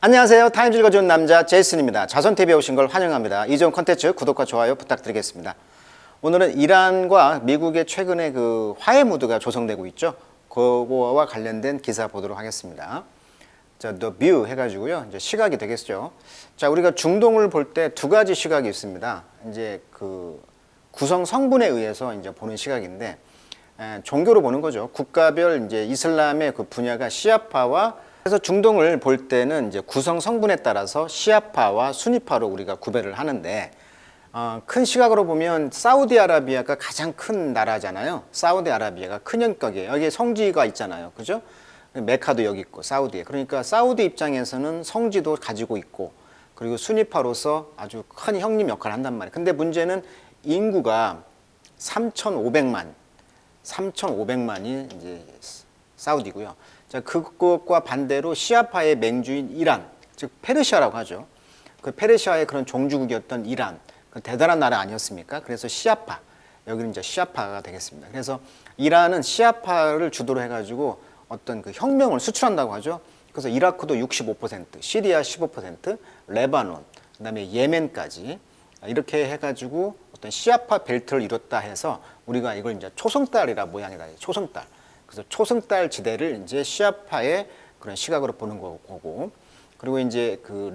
안녕하세요. 타임즈 읽어주는 남자 제이슨입니다. 자선TV에 오신 걸 환영합니다. 이전 콘텐츠 구독과 좋아요 부탁드리겠습니다. 오늘은 이란과 미국의 최근에 그 화해 무드가 조성되고 있죠. 그거와 관련된 기사 보도록 하겠습니다. 자, The View 해가지고요. 이제 시각이 되겠죠. 자, 우리가 중동을 볼 때 두 가지 시각이 있습니다. 이제 그 구성 성분에 의해서 이제 보는 시각인데, 종교로 보는 거죠. 국가별 이제 이슬람의 그 분야가 시아파와, 그래서 중동을 볼 때는 이제 구성 성분에 따라서 시아파와 수니파로 우리가 구별을 하는데, 큰 시각으로 보면 사우디아라비아가 가장 큰 나라잖아요. 사우디아라비아가 큰 형격이에요. 여기에 성지가 있잖아요. 그죠? 메카도 여기 있고 사우디에. 그러니까 사우디 입장에서는 성지도 가지고 있고, 그리고 수니파로서 아주 큰 형님 역할을 한단 말이에요. 근데 문제는 인구가 3,500만이 이제 사우디고요. 자, 그것과 반대로 시아파의 맹주인 이란, 즉 페르시아라고 하죠. 그 페르시아의 그런 종주국이었던 이란, 그 대단한 나라 아니었습니까? 그래서 시아파, 여기는 이제 시아파가 되겠습니다. 그래서 이란은 시아파를 주도로 해가지고 어떤 그 혁명을 수출한다고 하죠. 그래서 이라크도 65%, 시리아 15%, 레바논, 그다음에 예멘까지 이렇게 해가지고 어떤 시아파 벨트를 이뤘다 해서 우리가 이걸 이제 초승달이라 모양이다. 초승달. 그래서 초승달 지대를 이제 시아파의 그런 시각으로 보는 거고, 그리고 이제 그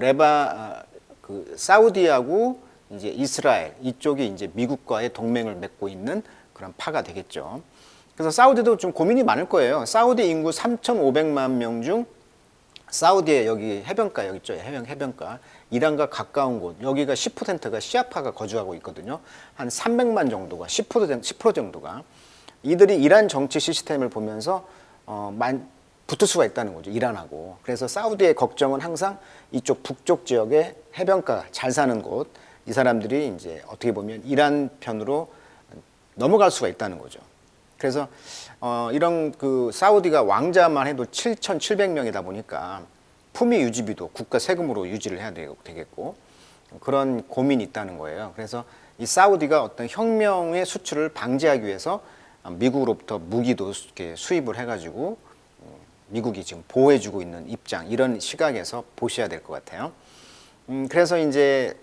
그 사우디하고 이제 이스라엘 이쪽이 이제 미국과의 동맹을 맺고 있는 그런 파가 되겠죠. 그래서 사우디도 좀 고민이 많을 거예요. 사우디 인구 3,500만 명 중 사우디의 여기 해변가 여기 있죠. 해변가. 이란과 가까운 곳. 여기가 10%가 시아파가 거주하고 있거든요. 한 300만 정도가 10% 정도가 이들이 이란 정치 시스템을 보면서 붙을 수가 있다는 거죠. 이란하고. 그래서 사우디의 걱정은 항상 이쪽 북쪽 지역의 해변가 잘 사는 곳, 이 사람들이 이제 어떻게 보면 이란 편으로 넘어갈 수가 있다는 거죠. 그래서 이런 그 사우디가 왕자만 해도 7,700명이다 보니까 품위 유지비도 국가 세금으로 유지를 해야 되겠고, 그런 고민이 있다는 거예요. 그래서 이 사우디가 어떤 혁명의 수출을 방지하기 위해서 미국으로부터 무기도 이렇게 수입을 해가지고 미국이 지금 보호해주고 있는 입장, 이런 시각에서 보셔야 될 것 같아요. 그래서 이제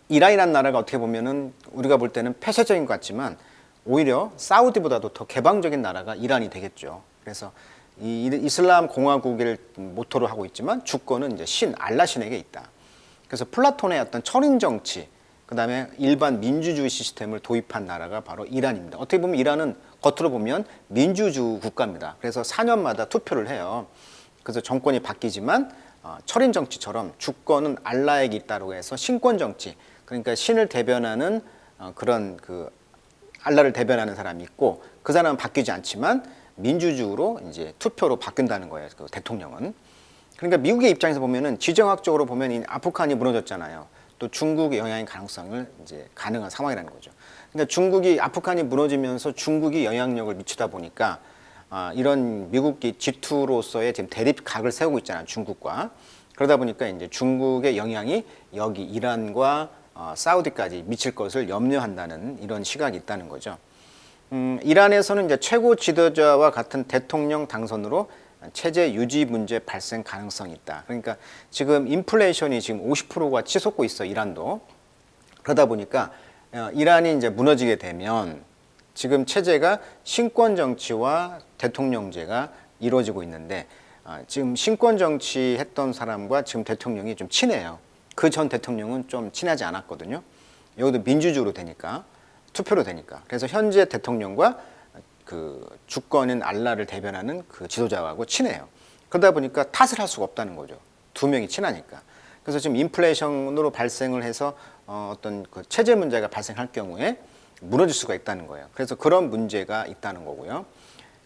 이란이라는 나라가 어떻게 보면은 우리가 볼 때는 폐쇄적인 것 같지만 오히려 사우디보다도 더 개방적인 나라가 이란이 되겠죠. 그래서 이 이슬람 공화국을 모토로 하고 있지만 주권은 이제 알라 신에게 있다. 그래서 플라톤의 어떤 철인 정치, 그 다음에 일반 민주주의 시스템을 도입한 나라가 바로 이란입니다. 어떻게 보면 이란은 겉으로 보면 민주주의 국가입니다. 그래서 4년마다 투표를 해요. 그래서 정권이 바뀌지만 철인 정치처럼 주권은 알라에게 있다고 해서 신권 정치, 그러니까 신을 대변하는 그런 그 알라를 대변하는 사람이 있고, 그 사람은 바뀌지 않지만 민주주의로 이제 투표로 바뀐다는 거예요. 그 대통령은. 그러니까 미국의 입장에서 보면은 지정학적으로 보면 이 아프간이 무너졌잖아요. 또 중국의 영향의 가능성을 이제 가능한 상황이라는 거죠. 그러니까 중국이 아프간이 무너지면서 중국이 영향력을 미치다 보니까 이런 미국이 G2로서의 지금 대립각을 세우고 있잖아요. 중국과. 그러다 보니까 이제 중국의 영향이 여기 이란과 사우디까지 미칠 것을 염려한다는 이런 시각이 있다는 거죠. 이란에서는 이제 최고 지도자와 같은 대통령 당선으로 체제 유지 문제 발생 가능성이 있다. 그러니까 지금 인플레이션이 지금 50%가 치솟고 있어, 이란도. 그러다 보니까 이란이 이제 무너지게 되면 지금 체제가 신권 정치와 대통령제가 이루어지고 있는데, 지금 신권 정치 했던 사람과 지금 대통령이 좀 친해요. 그 전 대통령은 좀 친하지 않았거든요. 여기도 민주주의로 되니까, 투표로 되니까. 그래서 현재 대통령과 그 주권인 알라를 대변하는 그 지도자하고 친해요. 그러다 보니까 탓을 할 수가 없다는 거죠. 두 명이 친하니까. 그래서 지금 인플레이션으로 발생을 해서 어떤 그 체제 문제가 발생할 경우에 무너질 수가 있다는 거예요. 그래서 그런 문제가 있다는 거고요.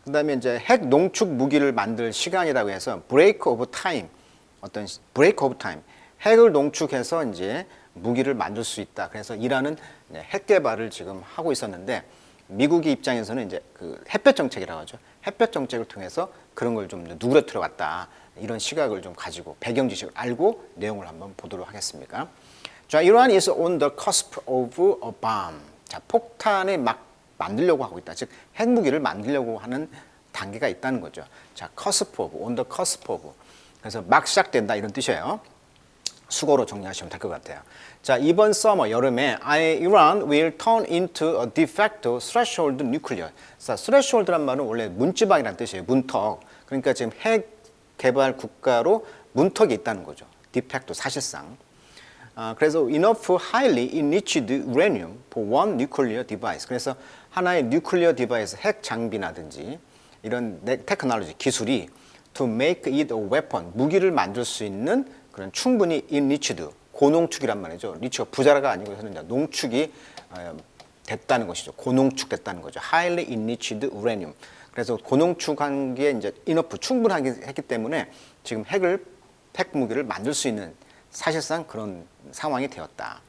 그다음에 이제 핵 농축 무기를 만들 시간이라고 해서 브레이크 오브 타임, 어떤 브레이크 오브 타임, 핵을 농축해서 이제 무기를 만들 수 있다. 그래서 이란은 핵 개발을 지금 하고 있었는데, 미국의 입장에서는 이제 그 햇볕 정책이라고 하죠. 햇볕 정책을 통해서 그런 걸 좀 누그러뜨려 왔다. 이런 시각을 좀 가지고 배경 지식을 알고 내용을 한번 보도록 하겠습니다. 자, 이란 is on the cusp of a bomb. 자, 폭탄을 막 만들려고 하고 있다. 즉 핵무기를 만들려고 하는 단계가 있다는 거죠. 자, cusp of, on the cusp of. 그래서 막 시작된다 이런 뜻이에요. 수고로 정리하시면 될 것 같아요. 자, 이번 서머 여름에 Iran will turn into a de facto threshold nuclear. 자, threshold란 말은 원래 문지방이라는 뜻이에요. 문턱. 그러니까 지금 핵 개발 국가로 문턱이 있다는 거죠. de facto 사실상. 그래서 enough highly enriched uranium for one nuclear device. 그래서 하나의 nuclear device 핵 장비라든지 이런 테크놀로지 기술이 to make it a weapon 무기를 만들 수 있는 그런 충분히 enriched 고농축이란 말이죠. 리치가 부자가 아니고 이제 농축이 됐다는 것이죠. 고농축 됐다는 거죠. highly enriched uranium. 그래서 고농축한 게 이제 enough 충분하게 했기 때문에 지금 핵 무기를 만들 수 있는 사실상 그런 상황이 되었다.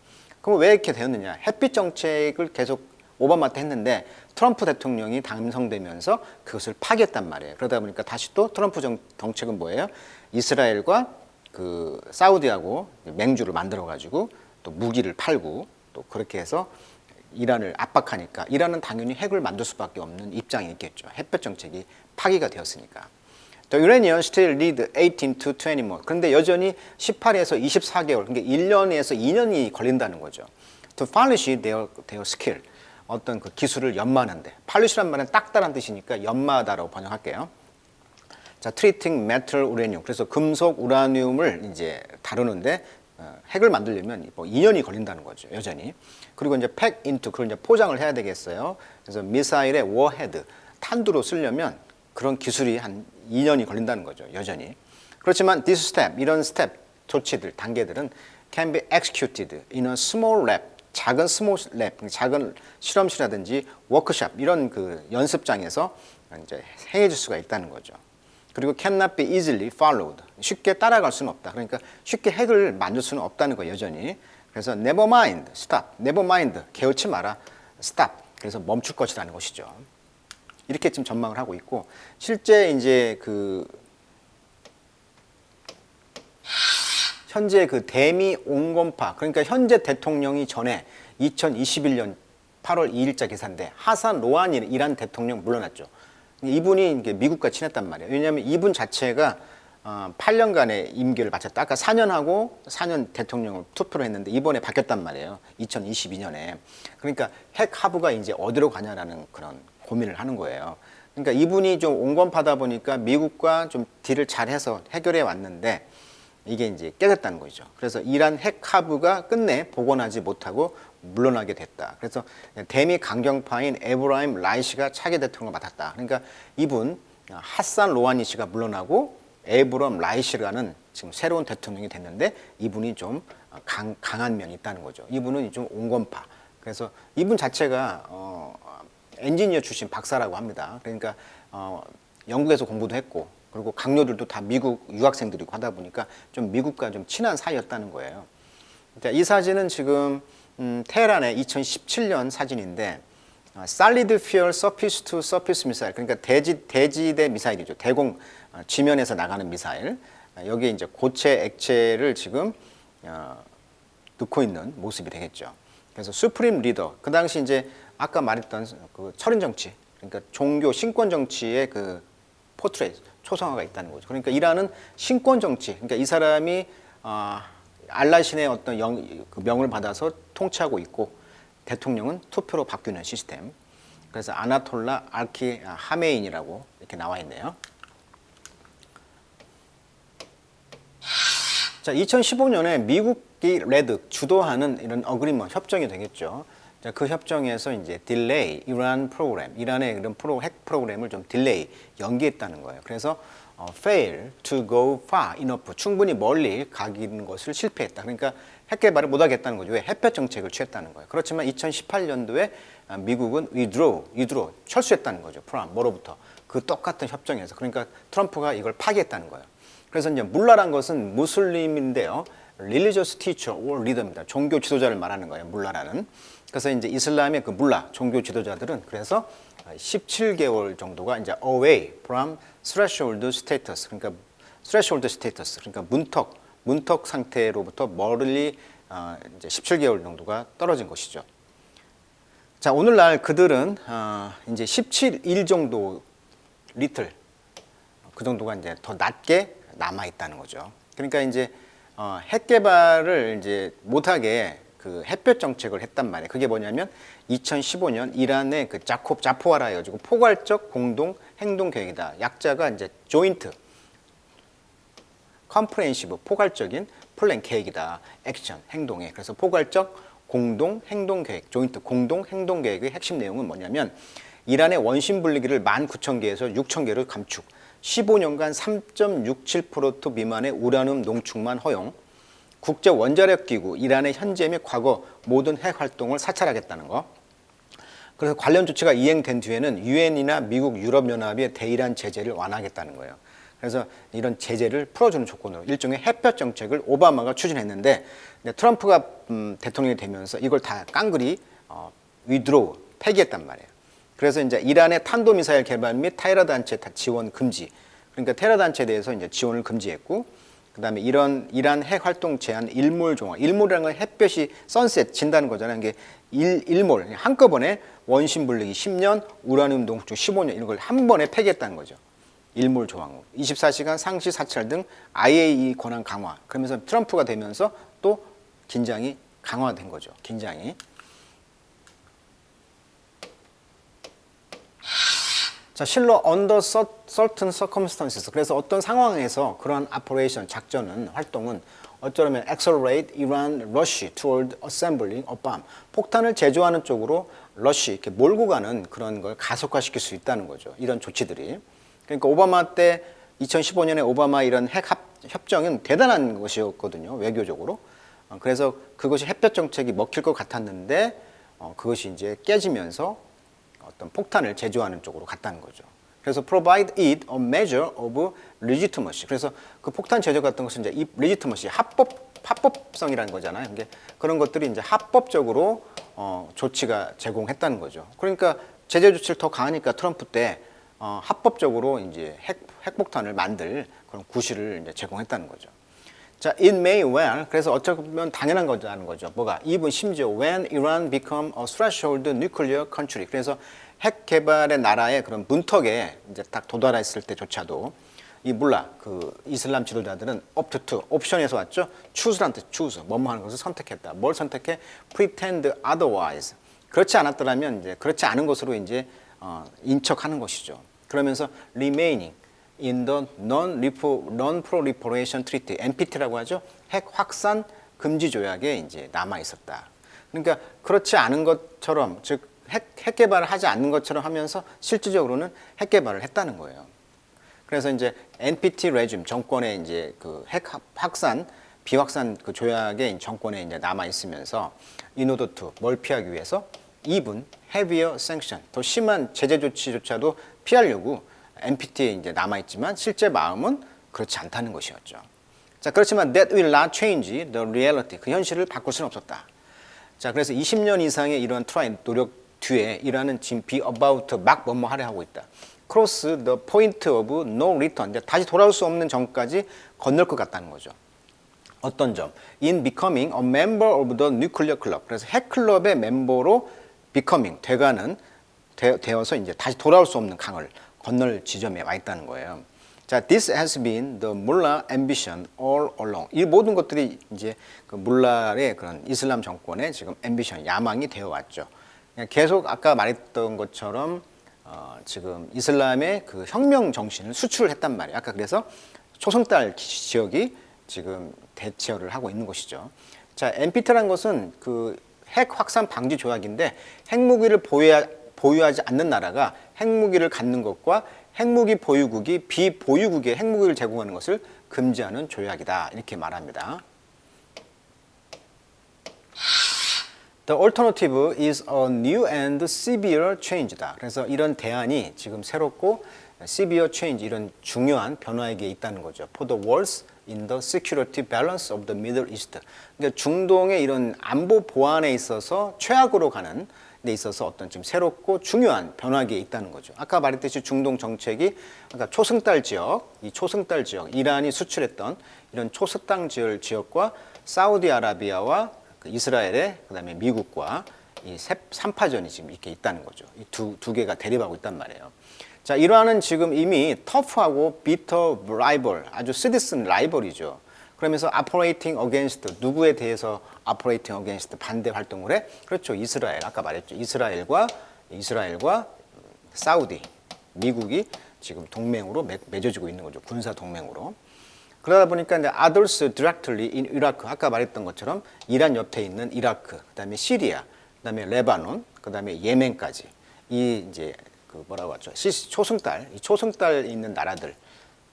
그럼 왜 이렇게 되었느냐? 햇빛 정책을 계속 오바마 때 했는데 트럼프 대통령이 당선되면서 그것을 파기했단 말이에요. 그러다 보니까 다시 또 트럼프 정책은 뭐예요? 이스라엘과 그 사우디하고 맹주를 만들어 가지고 또 무기를 팔고 또 그렇게 해서 이란을 압박하니까 이란은 당연히 핵을 만들 수밖에 없는 입장이 있겠죠. 햇볕 정책이 파기가 되었으니까. The Iranian still need 18 to 20 more. 그런데 여전히 18에서 24개월, 그러니까 1년에서 2년이 걸린다는 거죠. To polish their skill. 어떤 그 기술을 연마하는데. polish란 말은 닦다란 뜻이니까 연마하다라고 번역할게요. 자, treating metal uranium. 그래서 금속 우라늄을 이제 다루는데 핵을 만들려면 뭐 2년이 걸린다는 거죠. 여전히. 그리고 이제 pack into 그걸 이제 포장을 해야 되겠어요. 그래서 미사일의 warhead 탄두로 쓰려면 그런 기술이 한 2년이 걸린다는 거죠. 여전히. 그렇지만 this step 이런 스텝 조치들 단계들은 can be executed in a small lab 작은 스몰 랩, 작은 실험실이라든지 워크숍 이런 그 연습장에서 이제 행해질 수가 있다는 거죠. 그리고 cannot be easily followed. 쉽게 따라갈 수는 없다. 그러니까 쉽게 핵을 만들 수는 없다는 거 여전히. 그래서 never mind, stop. never mind, 개의치 마라. stop. 그래서 멈출 것이라는 것이죠. 이렇게 지금 전망을 하고 있고 실제 이제 그 현재 그 대미 온건파 그러니까 현재 대통령이 전에 2021년 8월 2일자 기사인데 하산 로하니 이란 대통령 물러났죠. 이분이 미국과 친했단 말이에요. 왜냐하면 이분 자체가 8년간의 임기를 마쳤다. 아까 4년하고 4년 대통령을 투표를 했는데 이번에 바뀌었단 말이에요. 2022년에. 그러니까 핵 하부가 이제 어디로 가냐라는 그런 고민을 하는 거예요. 그러니까 이분이 좀 온건파다 보니까 미국과 좀 딜을 잘해서 해결해 왔는데 이게 이제 깨졌다는 거죠. 그래서 이란 핵 하부가 끝내 복원하지 못하고 물러나게 됐다. 그래서 대미 강경파인 에브라임 라이시가 차기 대통령을 맡았다. 그러니까 이분 하산 로하니 씨가 물러나고 에브라임 라이시라는 지금 새로운 대통령이 됐는데 이분이 좀 강한 면이 있다는 거죠. 이분은 좀 온건파. 그래서 이분 자체가 엔지니어 출신 박사라고 합니다. 그러니까 영국에서 공부도 했고 그리고 강요들도 다 미국 유학생들이고 하다 보니까 좀 미국과 좀 친한 사이였다는 거예요. 이 사진은 지금 테헤란의 2017년 사진인데 Solid Fuel Surface to Surface Missile 그러니까 대지대 미사일이죠. 대공 지면에서 나가는 미사일. 여기에 이제 고체 액체를 지금 넣고 있는 모습이 되겠죠. 그래서 수프림 리더 그 당시 이제 아까 말했던 그 철인 정치 그러니까 종교 신권 정치의 그 포트레이트 초상화가 있다는 거죠. 그러니까 이란은 신권 정치, 그러니까 이 사람이 알라신의 어떤 그 명을 받아서 통치하고 있고 대통령은 투표로 바뀌는 시스템. 그래서 아나톨라 알키 하메인이라고 이렇게 나와 있네요. 자, 2015년에 미국이 레드 주도하는 이런 어그리먼트 협정이 되겠죠. 자, 그 협정에서 이제 딜레이 이란 프로그램, 이란의 이런 핵 프로그램을 좀 딜레이 연기했다는 거예요. 그래서 fail to go far enough 충분히 멀리 가기는 것을 실패했다. 그러니까 핵 개발을 못 하겠다는 거죠. 왜 햇볕 정책을 취했다는 거예요. 그렇지만 2018년도에 미국은 withdraw 철수했다는 거죠. from 뭐로부터 그 똑같은 협정에서. 그러니까 트럼프가 이걸 파기했다는 거예요. 그래서 이제 물라란 것은 무슬림인데요. religious teacher or leader입니다. 종교 지도자를 말하는 거예요. 물라라는. 그래서 이제 이슬람의 그 물라 종교 지도자들은 그래서 17개월 정도가 이제 away from threshold status 그러니까 threshold status 그러니까 문턱 상태로부터 멀리 이제 17개월 정도가 떨어진 것이죠. 자, 오늘날 그들은 이제 17일 정도 리틀 그 정도가 이제 더 낮게 남아 있다는 거죠. 그러니까 이제 핵 개발을 이제 못하게 그 햇볕 정책을 했단 말이에요. 그게 뭐냐면 2015년 이란의 그 자포와라 해가지고 포괄적 공동 행동 계획이다. 약자가 이제 조인트 컴프레hen시브 포괄적인 플랜 계획이다. 액션 행동에. 그래서 포괄적 공동 행동 계획, 조인트 공동 행동 계획의 핵심 내용은 뭐냐면 이란의 원심 분리기를 19,000개에서 6,000개를 감축, 15년간 3.67% 미만의 우라늄 농축만 허용, 국제 원자력 기구 이란의 현재 및 과거 모든 핵 활동을 사찰하겠다는 거. 그래서 관련 조치가 이행된 뒤에는 유엔이나 미국, 유럽연합의 대이란 제재를 완화하겠다는 거예요. 그래서 이런 제재를 풀어주는 조건으로 일종의 햇볕 정책을 오바마가 추진했는데 트럼프가 대통령이 되면서 이걸 다 깡그리 위드로우 폐기했단 말이에요. 그래서 이제 이란의 탄도미사일 개발 및 테러 단체 지원 금지. 그러니까 테러 단체에 대해서 이제 지원을 금지했고, 그다음에 이란 핵 활동 제한 일몰 종화. 일몰이라는 건 햇볕이 선셋 진다는 거잖아요. 이게 일몰 한꺼번에 원심 분리기 10년, 우라늄 농축 15년 이런 걸 한 번에 폐기했다는 거죠. 일몰 조항으로 24시간 상시 사찰 등 IAEA 권한 강화. 그러면서 트럼프가 되면서 또 긴장이 강화된 거죠. 긴장이. 자, 실로 under certain circumstances. 그래서 어떤 상황에서 그러한 operation, 작전은, 활동은 어쩌면 accelerate Iran rush toward assembling a bomb. 폭탄을 제조하는 쪽으로 rush, 이렇게 몰고 가는 그런 걸 가속화시킬 수 있다는 거죠. 이런 조치들이. 그러니까 오바마 때 2015년에 오바마 이런 핵 협정은 대단한 것이었거든요. 외교적으로. 그래서 그것이 햇볕 정책이 먹힐 것 같았는데 그것이 이제 깨지면서 어떤 폭탄을 제조하는 쪽으로 갔다는 거죠. 그래서 provide it a measure of legitimacy. 그래서 그 폭탄 제조 같은 것은 이제 이 legitimacy 합법성이라는 거잖아요. 그게 그런 것들이 이제 합법적으로 조치가 제공했다는 거죠. 그러니까 제재 조치를 더 강하니까 트럼프 때 합법적으로 이제 핵폭탄을 만들 그런 구실을 이제 제공했다는 거죠. 자, it may well. 그래서 어쩌면 당연한 거라는 거죠. 뭐가? even 심지어 when Iran become a threshold nuclear country. 그래서 핵 개발의 나라의 그런 문턱에 이제 딱 도달했을 때조차도 이 몰라 그 이슬람 지도자들은 up to two 옵션에서 왔죠. choose란 뜻, choose 뭐뭐 하는 것을 선택했다. 뭘 선택해? pretend otherwise. 그렇지 않았더라면 이제 그렇지 않은 것으로 이제 인척하는 것이죠. 그러면서 remaining in the Non-Proliferation Treaty, NPT라고 하죠. 핵 확산 금지 조약에 이제 남아 있었다. 그러니까 그렇지 않은 것처럼, 즉 핵 개발을 하지 않는 것처럼 하면서 실질적으로는 핵 개발을 했다는 거예요. 그래서 이제 NPT 레짐 정권에 이제 그 핵 확산 비확산 그 조약의 정권에 이제 남아 있으면서 in order to 뭘 피하기 위해서 even heavier sanction 더 심한 제재 조치조차도 피하려고 NPT에 이제 남아 있지만 실제 마음은 그렇지 않다는 것이었죠. 자, 그렇지만 that will not change the reality. 그 현실을 바꿀 수는 없었다. 자, 그래서 20년 이상의 이러한 트라이 노력 뒤에 이란은 지금 be about to 막 뭐뭐 하려 하고 있다. cross the point of no return. 다시 돌아올 수 없는 점까지 건널 것 같다는 거죠. 어떤 점? in becoming a member of the nuclear club. 그래서 핵 클럽의 멤버로 becoming 되어서 이제 다시 돌아올 수 없는 강을 건널 지점에 와 있다는 거예요. 자, this has been the mullah ambition all along. 이 모든 것들이 이제 그 물라의 그런 이슬람 정권의 지금 ambition, 야망이 되어 왔죠. 계속 아까 말했던 것처럼 지금 이슬람의 그 혁명 정신을 수출을 했단 말이에요. 아까 그래서 초승달 지역이 지금 대처를 하고 있는 것이죠. 자, NPT라는 것은 그 핵 확산 방지 조약인데 핵무기를 보유하지 않는 나라가 핵무기를 갖는 것과 핵무기 보유국이 비보유국에 핵무기를 제공하는 것을 금지하는 조약이다. 이렇게 말합니다. The alternative is a new and severe change다. 그래서 이런 대안이 지금 새롭고 severe change, 이런 중요한 변화에게 있다는 거죠. For the worse in the security balance of the Middle East. 그러니까 중동의 이런 안보 보안에 있어서 최악으로 가는 데 있어서 어떤 좀 새롭고 중요한 변화기에 있다는 거죠. 아까 말했듯이 중동 정책이 그러니까 초승달 지역, 이 초승달 지역, 이란이 수출했던 이런 초승달 지역과 사우디아라비아와 이스라엘의 그다음에 미국과 이 3파전이 지금 이렇게 있다는 거죠. 이 두 개가 대립하고 있단 말이에요. 자, 이란은 지금 이미 터프하고 비터 라이벌, 아주 쓰디쓴 라이벌이죠. 그러면서 operating against, 누구에 대해서 operating against 반대 활동을 해? 그렇죠. 이스라엘. 아까 말했죠. 이스라엘과 사우디, 미국이 지금 동맹으로 맺어지고 있는 거죠. 군사 동맹으로. 그러다 보니까 이제 others directly in Iraq, 아까 말했던 것처럼 이란 옆에 있는 이라크, 그다음에 시리아, 그다음에 레바논, 그다음에 예멘까지 이 이제 그 뭐라고 하죠? 초승달, 이 초승달 있는 나라들이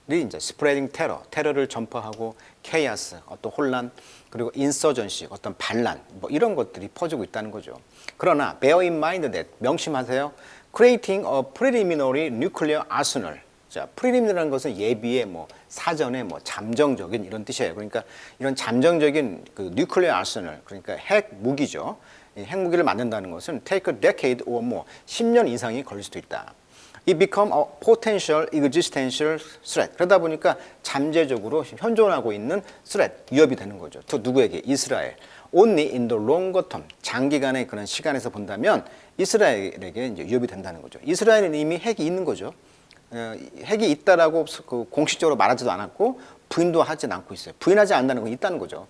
이제 spreading 테러를 전파하고 케이아스, 어떤 혼란, 그리고 인서전시, 어떤 반란, 뭐 이런 것들이 퍼지고 있다는 거죠. 그러나 bear in mind that, 명심하세요. creating a preliminary nuclear arsenal. 자, 프리림이라는 것은 예비의 뭐 사전에 뭐 잠정적인 이런 뜻이에요. 그러니까 이런 잠정적인 그 nuclear arsenal, 그러니까 핵 무기죠. 이 핵무기를 만든다는 것은 take a decade or more, 10년 이상이 걸릴 수도 있다. It become a potential existential threat. 그러다 보니까 잠재적으로 현존하고 있는 threat, 위협이 되는 거죠. 또 누구에게? 이스라엘. Only in the longer term, 장기간의 그런 시간에서 본다면 이스라엘에게 이제 위협이 된다는 거죠. 이스라엘은 이미 핵이 있는 거죠. 핵이 있다라고 그 공식적으로 말하지도 않았고 부인도 하진 않고 있어요. 부인하지 않는다는 건 있다는 거죠.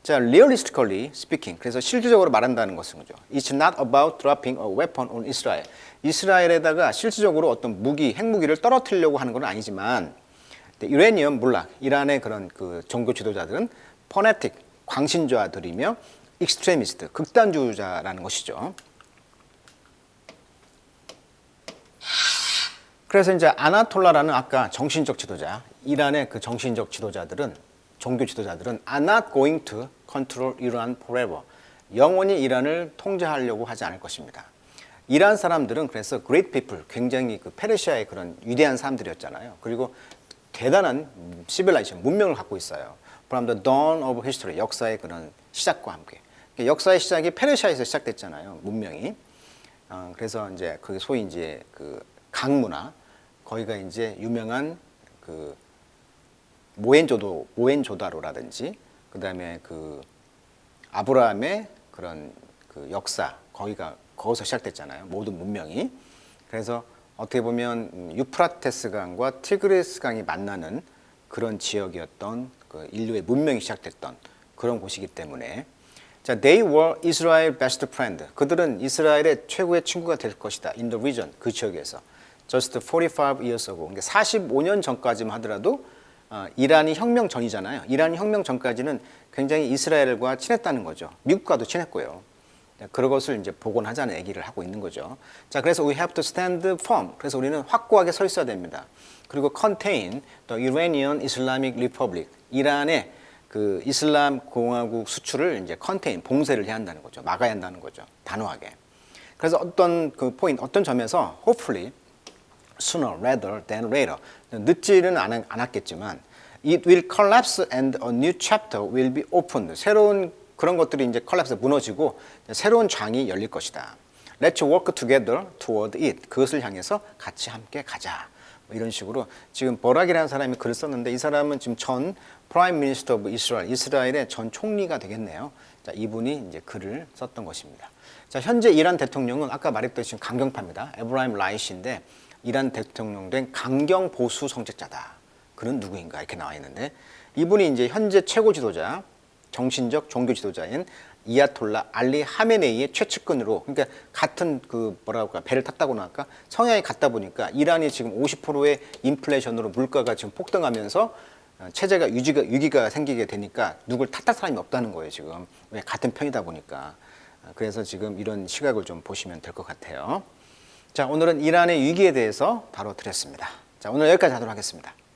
자, realistically speaking, 그래서 실질적으로 말한다는 것은 거죠. It's not about dropping a weapon on Israel. 이스라엘에다가 실질적으로 어떤 무기, 핵무기를 떨어뜨리려고 하는 건 아니지만, 이라니언 몰락, 이란의 그런 그 종교 지도자들은 fanatic, 광신자들이며 extremist, 극단주의자라는 것이죠. 그래서 이제 아나톨라라는 아까 정신적 지도자, 이란의 그 정신적 지도자들은, 종교 지도자들은 are not going to control Iran forever. 영원히 이란을 통제하려고 하지 않을 것입니다. 이란 사람들은 그래서 great people, 굉장히 그 페르시아의 그런 위대한 사람들이었잖아요. 그리고 대단한 civilization, 문명을 갖고 있어요. From the dawn of history, 역사의 그런 시작과 함께. 역사의 시작이 페르시아에서 시작됐잖아요, 문명이. 그래서 이제 그게 소위 이제 그 강문화, 거기가 이제 유명한 그 모헨조다로라든지, 그 다음에 그 아브라함의 그런 그 역사, 거기서 시작됐잖아요. 모든 문명이. 그래서 어떻게 보면 유프라테스 강과 티그리스 강이 만나는 그런 지역이었던 그 인류의 문명이 시작됐던 그런 곳이기 때문에, 자, they were Israel's best friend. 그들은 이스라엘의 최고의 친구가 될 것이다. In the region, 그 지역에서. Just 45 years ago. 그러니까 45년 전까지만 하더라도 이란이 혁명 전이잖아요. 이란이 혁명 전까지는 굉장히 이스라엘과 친했다는 거죠. 미국과도 친했고요. 그것을 이제 복원하자는 얘기를 하고 있는 거죠. 자, 그래서 we have to stand firm. 그래서 우리는 확고하게 서 있어야 됩니다. 그리고 contain the Iranian Islamic Republic. 이란의 그 이슬람 공화국 수출을 이제 contain, 봉쇄를 해야 한다는 거죠. 막아야 한다는 거죠. 단호하게. 그래서 어떤 그 포인트, 어떤 점에서 hopefully sooner rather than later. 늦지는 않았겠지만 it will collapse and a new chapter will be opened. 새로운 그런 것들이 이제 컬랩스, 무너지고 새로운 장이 열릴 것이다. Let's work together toward it. 그것을 향해서 같이 함께 가자. 뭐 이런 식으로 지금 버락이라는 사람이 글을 썼는데, 이 사람은 지금 전 Prime Minister of Israel, 이스라엘의 전 총리가 되겠네요. 자, 이분이 이제 글을 썼던 것입니다. 자, 현재 이란 대통령은 아까 말했듯이 강경파입니다. 에브라임 라이시인데 이란 대통령 된 강경 보수 정책자다. 그는 누구인가 이렇게 나와 있는데, 이분이 이제 현재 최고 지도자, 정신적 종교 지도자인 이아톨라 알리 하메네이의 최측근으로, 그러니까 같은 그 뭐라고 할까, 배를 탔다고나 할까, 성향이 같다 보니까 이란이 지금 50%의 인플레이션으로 물가가 지금 폭등하면서 체제가 위기가 생기게 되니까 누굴 탓할 사람이 없다는 거예요 지금. 왜? 같은 편이다 보니까. 그래서 지금 이런 시각을 좀 보시면 될 것 같아요. 자, 오늘은 이란의 위기에 대해서 다뤄드렸습니다. 자, 오늘 여기까지 하도록 하겠습니다.